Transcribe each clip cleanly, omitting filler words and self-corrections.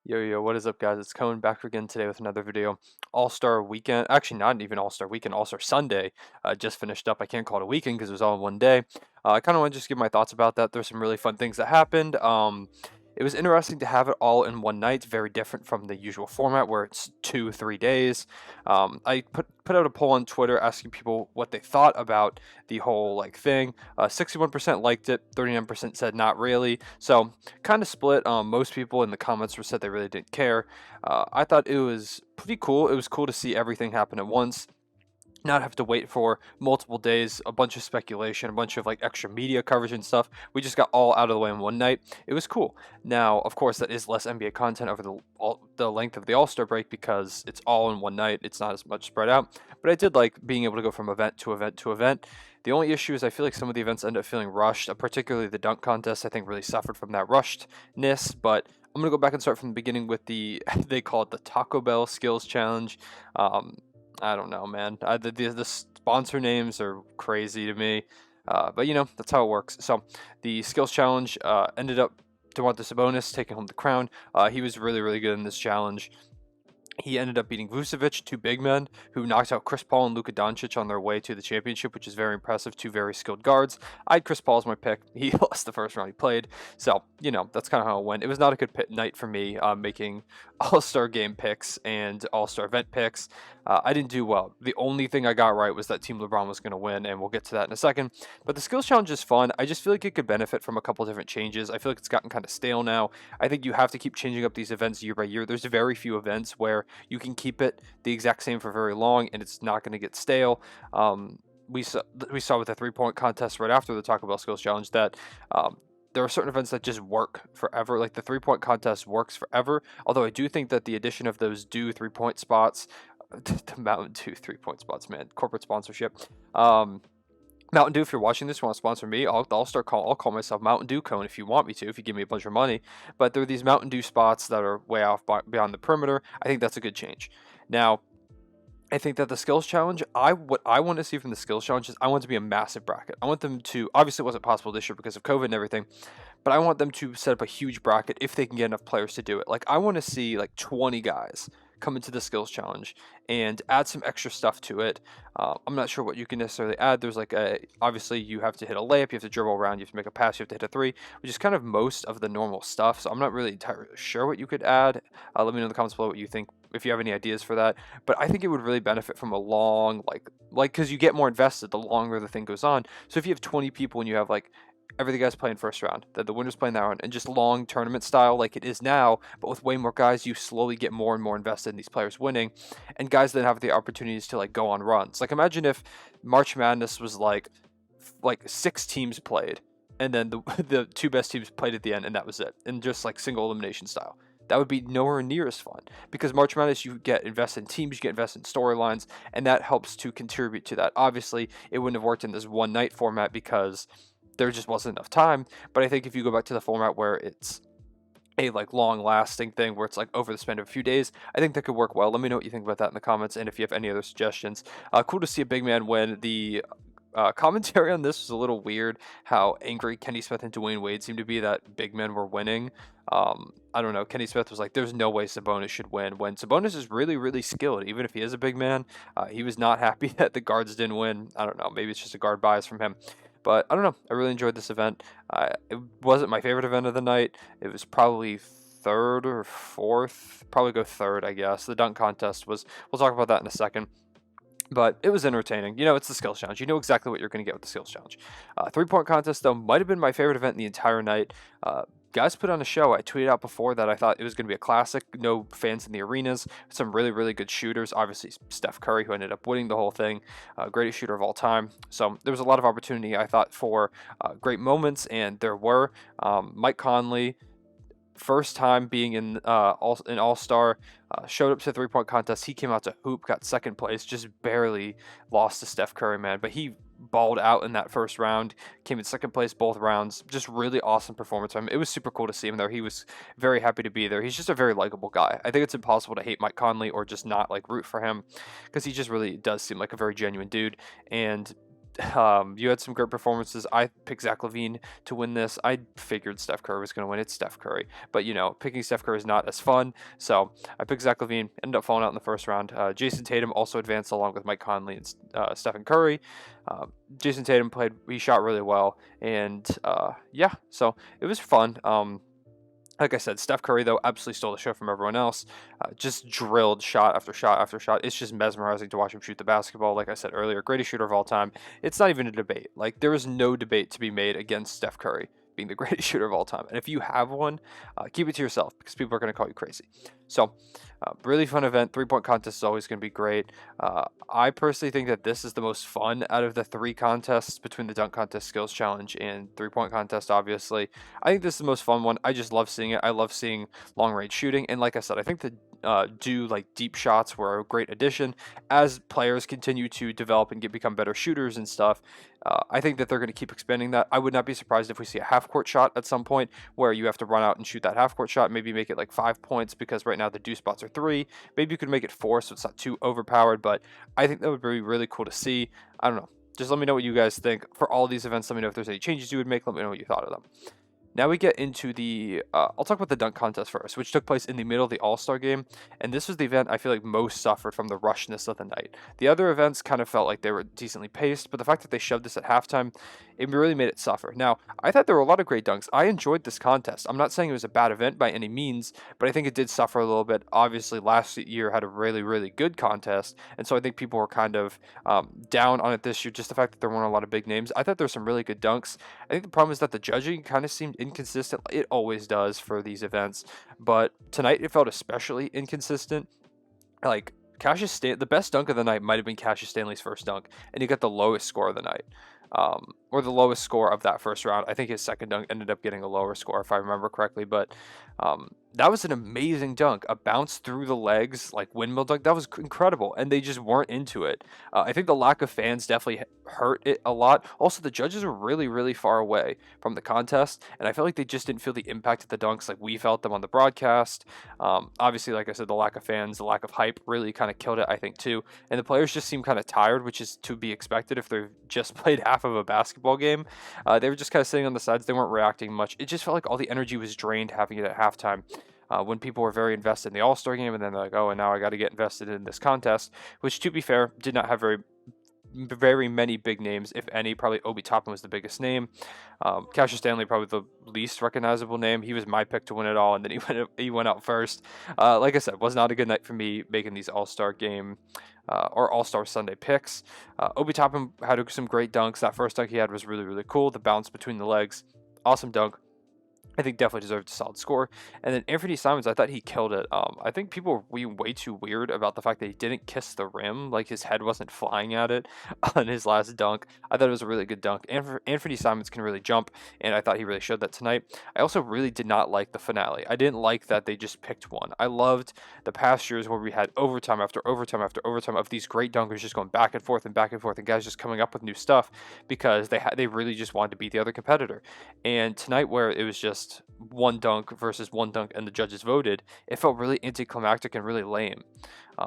Yo, what is up, guys? It's Cohen back again today with another video. All-Star Weekend, actually not even All-Star Weekend, All-Star Sunday just finished up. I can't call it a weekend because it was all in one day. I kind of want to just give my thoughts about that. There's some really fun things that happened. It was interesting to have it all in one night. Very different from the usual format where it's 2 3 days. I put out a poll on Twitter asking people what they thought about the whole thing. 61% liked it, 39% said not really. So kind of split. Most people in the comments were said they really didn't care. I thought it was pretty cool. It was cool to see everything happen at once, not have to wait for multiple days, a bunch of speculation, a bunch of extra media coverage and stuff. We just got all out of the way in one night. It was cool. Now, of course, that is less NBA content over the length of the All-Star break because it's all in one night. It's not as much spread out. But I did like being able to go from event to event to event. The only issue is I feel like some of the events end up feeling rushed, particularly the dunk contest. I think really suffered from that rushedness, but I'm gonna go back and start from the beginning with the they call it the Taco Bell Skills Challenge. Um, I don't know, man. The sponsor names are crazy to me, but that's how it works. So the skills challenge ended up DeMontis Sabonis taking home the crown. He was really really good in this challenge. He ended up beating Vucevic, two big men who knocked out Chris Paul and Luka Doncic on their way to the championship, which is very impressive. Two very skilled guards. I had Chris Paul as my pick. He lost the first round he played. So, that's kind of how it went. It was not a good night for me making All-Star Game picks and All-Star event picks. I didn't do well. The only thing I got right was that Team LeBron was going to win, and we'll get to that in a second. But the skills challenge is fun. I just feel like it could benefit from a couple different changes. I feel like it's gotten kind of stale now. I think you have to keep changing up these events year by year. There's very few events where you can keep it the exact same for very long and it's not going to get stale. We saw with the 3-point contest right after the Taco Bell Skills Challenge that there are certain events that just work forever. Like the 3-point contest works forever. Although I do think that the addition of those Dew 3-point spots, the Mountain Dew 3-point spots, man, corporate sponsorship. Mountain Dew, if you're watching this, you want to sponsor me, I'll call myself Mountain Dew Cone if you want me to, if you give me a bunch of money. But there are these Mountain Dew spots that are way off beyond the perimeter. I think that's a good change. Now, I think that the skills challenge, what I want to see from the skills challenge is I want it to be a massive bracket. I want them to, obviously it wasn't possible this year because of COVID and everything, but I want them to set up a huge bracket if they can get enough players to do it. Like I want to see 20 guys come into the skills challenge and add some extra stuff to it. I'm not sure what you can necessarily add. There's obviously you have to hit a layup, you have to dribble around, you have to make a pass, you have to hit a three, which is kind of most of the normal stuff. So I'm not really entirely sure what you could add. Let me know in the comments below what you think, if you have any ideas for that. But I think it would really benefit from a long, because you get more invested the longer the thing goes on. So if you have 20 people and you have every guy's playing first round, that the winner's playing that round, and just long tournament style like it is now, but with way more guys, you slowly get more and more invested in these players winning, and guys then have the opportunities to go on runs. Like imagine if March Madness was like 6 teams played, and then the the two best teams played at the end, and that was it, and just single elimination style. That would be nowhere near as fun because March Madness, you get invested in teams, you get invested in storylines, and that helps to contribute to that. Obviously, it wouldn't have worked in this one night format because there just wasn't enough time. But I think if you go back to the format where it's a long lasting thing where it's over the span of a few days, I think that could work well. Let me know what you think about that in the comments, and if you have any other suggestions. Cool to see a big man win. The commentary on this was a little weird, how angry Kenny Smith and Dwayne Wade seemed to be that big men were winning. I don't know, Kenny Smith was like, there's no way Sabonis should win, when Sabonis is really really skilled even if he is a big man. He was not happy that the guards didn't win. I don't know, maybe it's just a guard bias from him. But I don't know, I really enjoyed this event. It wasn't my favorite event of the night. It was probably third or fourth, probably go third, I guess. The dunk contest was, we'll talk about that in a second. But it was entertaining. It's the skills challenge. You know exactly what you're going to get with the skills challenge. 3-point contest, though, might have been my favorite event in the entire night. Guys put on a show. I tweeted out before that I thought it was going to be a classic. No fans in the arenas. Some really, really good shooters. Obviously, Steph Curry, who ended up winning the whole thing. Greatest shooter of all time. So there was a lot of opportunity, I thought, for great moments, and there were. Mike Conley, first time being in an All-Star, showed up to the 3-point contest. He came out to hoop, got second place, just barely lost to Steph Curry, man. But he balled out in that first round, came in second place both rounds. Just really awesome performance from him. It was super cool to see him there. He was very happy to be there. He's just a very likable guy. I think it's impossible to hate Mike Conley or just not root for him, because he just really does seem like a very genuine dude. And You had some great performances. I picked Zach LaVine to win this. I figured Steph Curry was going to win. It's Steph Curry. But, picking Steph Curry is not as fun. So I picked Zach LaVine, ended up falling out in the first round. Jason Tatum also advanced along with Mike Conley and Stephen Curry. Jason Tatum he shot really well. And yeah, so it was fun. Like I said, Steph Curry, though, absolutely stole the show from everyone else. Just drilled shot after shot after shot. It's just mesmerizing to watch him shoot the basketball. Like I said earlier, greatest shooter of all time. It's not even a debate. Like, there is no debate to be made against Steph Curry being the greatest shooter of all time. And if you have one, keep it to yourself because people are going to call you crazy. So, really fun event. 3-point contest is always going to be great. I personally think that this is the most fun out of the 3 contests between the dunk contest, skills challenge, and 3-point contest, obviously. I think this is the most fun one. I just love seeing it. I love seeing long range shooting. And like I said, I think the deep shots were a great addition as players continue to develop and become better shooters and stuff. I think that they're going to keep expanding that. I would not be surprised if we see a half court shot at some point where you have to run out and shoot that half court shot, maybe make it like 5 points because right now the due spots are 3. Maybe you could make it 4 so it's not too overpowered, but I think that would be really cool to see. I don't know. Just let me know what you guys think. For all of these events, let me know if there's any changes you would make. Let me know what you thought of them. Now we get into the, I'll talk about the dunk contest first, which took place in the middle of the AllStar Game, and this was the event I feel like most suffered from the rushness of the night. The other events kind of felt like they were decently paced, but the fact that they shoved this at halftime, it really made it suffer. Now, I thought there were a lot of great dunks. I enjoyed this contest. I'm not saying it was a bad event by any means, but I think it did suffer a little bit. Obviously, last year had a really, really good contest, and so I think people were kind of down on it this year, just the fact that there weren't a lot of big names. I thought there were some really good dunks. I think the problem is that the judging kind of seemed inconsistent. It always does for these events, but tonight it felt especially inconsistent. Like, the best dunk of the night might have been Cassius Stanley's first dunk, and he got the lowest score of the night. Or the lowest score of that first round. I think his second dunk ended up getting a lower score if I remember correctly, but that was an amazing dunk. A bounce through the legs, like windmill dunk, that was incredible, and they just weren't into it. I think the lack of fans definitely hurt it a lot. Also, the judges were really, really far away from the contest, and I felt like they just didn't feel the impact of the dunks like we felt them on the broadcast. Obviously, like I said, the lack of fans, the lack of hype really kind of killed it, I think, too. And the players just seemed kind of tired, which is to be expected if they've just played half of a basketball game. They were just kind of sitting on the sides. They weren't reacting much. It just felt like all the energy was drained having it at halftime. When people were very invested in the All-Star Game, and then they're like, oh, and now I got to get invested in this contest, which, to be fair, did not have very many big names, if any. Probably Obi Toppin was the biggest name. Cassius Stanley probably the least recognizable name. He was my pick to win it all, and then he went out first. Like I said, was not a good night for me making these All-Star Game or All-Star Sunday picks. Obi Toppin had some great dunks. That first dunk he had was really, really cool. The bounce between the legs, awesome dunk. I think definitely deserved a solid score. And then Anthony Simons, I thought he killed it. I think people were way too weird about the fact that he didn't kiss the rim, like his head wasn't flying at it on his last dunk. I thought it was a really good dunk. Anthony Simons can really jump, and I thought he really showed that tonight. I also really did not like the finale. I didn't like that they just picked one. I loved the past years where we had overtime after overtime after overtime of these great dunkers just going back and forth and back and forth, and guys just coming up with new stuff because they really just wanted to beat the other competitor. And tonight, where it was just one dunk versus one dunk and the judges voted, it felt really anticlimactic and really lame.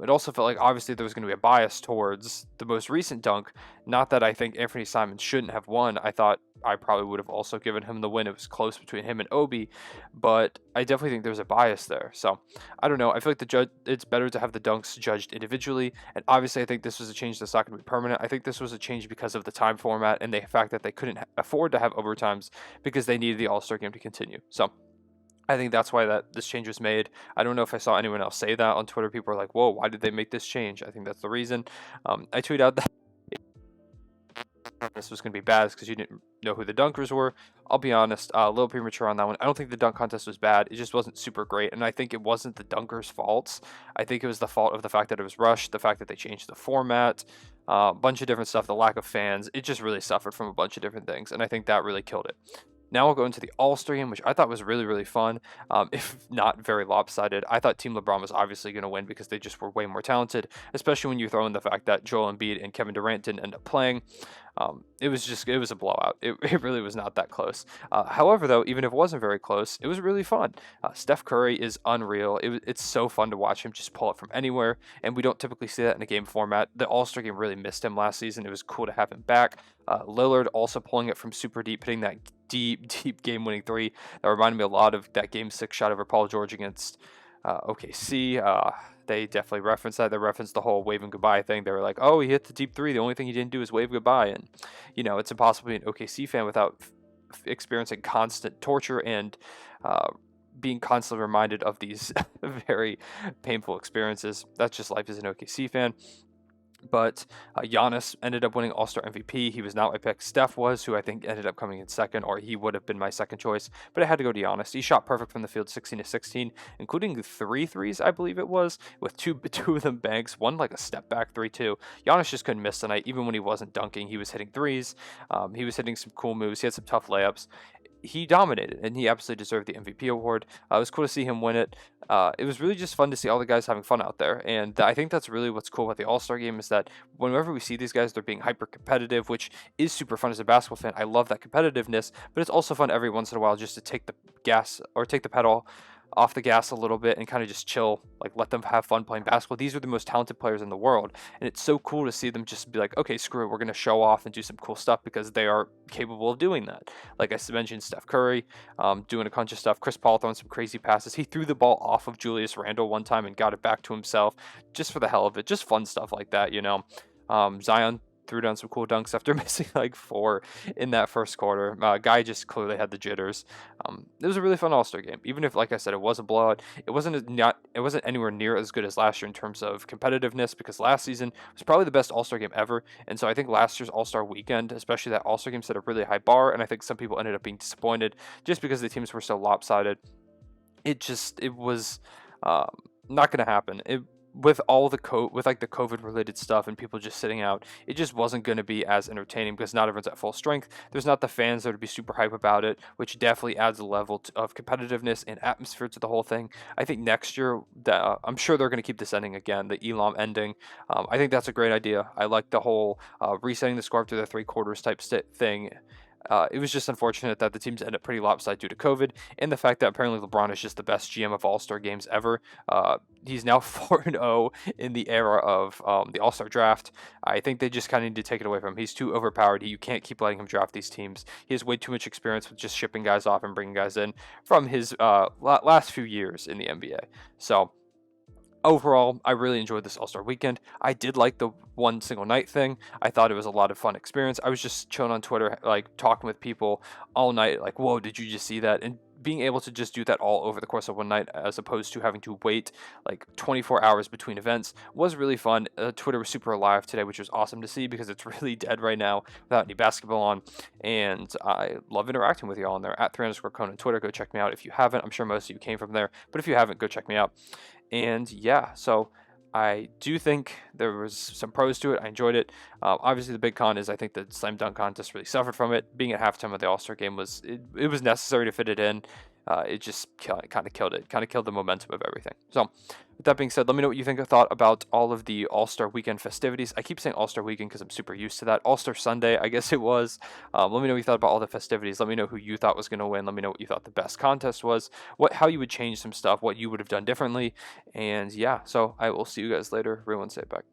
It also felt like obviously there was going to be a bias towards the most recent dunk. Not that I think Anthony Simons shouldn't have won. I thought I probably would have also given him the win. It was close between him and Obi, but I definitely think there's a bias there. So I don't know. I feel like it's better to have the dunks judged individually. And obviously I think this was a change that's not going to be permanent. I think this was a change because of the time format and the fact that they couldn't afford to have overtimes because they needed the All-Star Game to continue. So I think that's why this change was made. I don't know if I saw anyone else say that on Twitter. People are like, whoa, why did they make this change? I think that's the reason. I tweeted out that this was going to be bad because you didn't know who the dunkers were. I'll be honest, a little premature on that one. I don't think the dunk contest was bad. It just wasn't super great, and I think it wasn't the dunkers' faults. I think it was the fault of the fact that it was rushed, the fact that they changed the format, a bunch of different stuff, the lack of fans. It just really suffered from a bunch of different things, and I think that really killed it. Now we'll go into the All-Star Game, which I thought was really, really fun, if not very lopsided. I thought Team LeBron was obviously going to win because they just were way more talented, especially when you throw in the fact that Joel Embiid and Kevin Durant didn't end up playing. It was a blowout. It really was not that close. However, though, even if it wasn't very close, it was really fun. Steph Curry is unreal. It's so fun to watch him just pull it from anywhere, and we don't typically see that in a game format. The All-Star game really missed him last season. It was cool to have him back. Lillard also pulling it from super deep, hitting that deep game-winning three. That reminded me a lot of that Game 6 shot over Paul George against OKC. They definitely referenced that. They referenced the whole waving goodbye thing. They were like, oh, he hit the deep three. The only thing he didn't do is wave goodbye. And, it's impossible to be an OKC fan without experiencing constant torture and being constantly reminded of these very painful experiences. That's just life as an OKC fan. But Giannis ended up winning All-Star MVP. He was not my pick. Steph was, who I think ended up coming in second, or he would have been my second choice. But I had to go to Giannis. He shot perfect from the field, 16 to 16, including 3 threes, I believe it was, with two of them banks. One like a step back 3-2. Giannis just couldn't miss tonight. Even when he wasn't dunking, he was hitting threes. He was hitting some cool moves. He had some tough layups. He dominated, and he absolutely deserved the MVP award. It was cool to see him win it. It was really just fun to see all the guys having fun out there, and I think that's really what's cool about the All-Star game is that whenever we see these guys, they're being hyper competitive, which is super fun as a basketball fan. I love that competitiveness, but it's also fun every once in a while just to take the gas or take the pedal off the gas a little bit and kind of just chill, like let them have fun playing basketball. These are the most talented players in the world, and it's so cool to see them just be like, okay, screw it, we're going to show off and do some cool stuff because they are capable of doing that. Like I mentioned, Steph Curry doing a bunch of stuff, Chris Paul throwing some crazy passes. He threw the ball off of Julius Randle one time and got it back to himself just for the hell of it. Just fun stuff like that, Zion threw down some cool dunks after missing like 4 in that first quarter. Guy just clearly had the jitters. It was a really fun All-Star game. Even if, like I said, it was a blowout, it wasn't anywhere near as good as last year in terms of competitiveness because last season was probably the best All-Star game ever. And so I think last year's All-Star weekend, especially that All-Star game, set a really high bar, and I think some people ended up being disappointed just because the teams were so lopsided. It was not going to happen. With all the COVID related stuff and people just sitting out, it just wasn't going to be as entertaining because not everyone's at full strength. There's not the fans that would be super hype about it, which definitely adds a level of competitiveness and atmosphere to the whole thing. I think next year, I'm sure they're going to keep this ending again, the Elam ending. I think that's a great idea. I like the whole resetting the score after the 3 quarters type thing. It was just unfortunate that the teams ended up pretty lopsided due to COVID, and the fact that apparently LeBron is just the best GM of All-Star games ever. He's now 4-0 in the era of the All-Star draft. I think they just kind of need to take it away from him. He's too overpowered. You can't keep letting him draft these teams. He has way too much experience with just shipping guys off and bringing guys in from his last few years in the NBA. So overall, I really enjoyed this All-Star weekend. I did like the one single night thing. I thought it was a lot of fun experience. I was just chilling on Twitter, like talking with people all night, like, whoa, did you just see that? And being able to just do that all over the course of one night as opposed to having to wait like 24 hours between events was really fun. Twitter was super alive today, which was awesome to see because it's really dead right now without any basketball on. And I love interacting with you all on there at 3_Conan on Twitter. Go check me out if you haven't. I'm sure most of you came from there, but if you haven't, go check me out. And yeah, so I do think there was some pros to it. I enjoyed it. Obviously, the big con is I think the slam dunk contest really suffered from it. Being at halftime of the All-Star game was necessary to fit it in. It just kind of killed it. Kind of killed the momentum of everything. So with that being said, let me know what you thought about all of the All-Star weekend festivities. I keep saying All-Star weekend because I'm super used to that. All-Star Sunday, I guess it was. Let me know what you thought about all the festivities. Let me know who you thought was going to win. Let me know what you thought the best contest was. How you would change some stuff. What you would have done differently. And yeah, so I will see you guys later. Everyone say it back.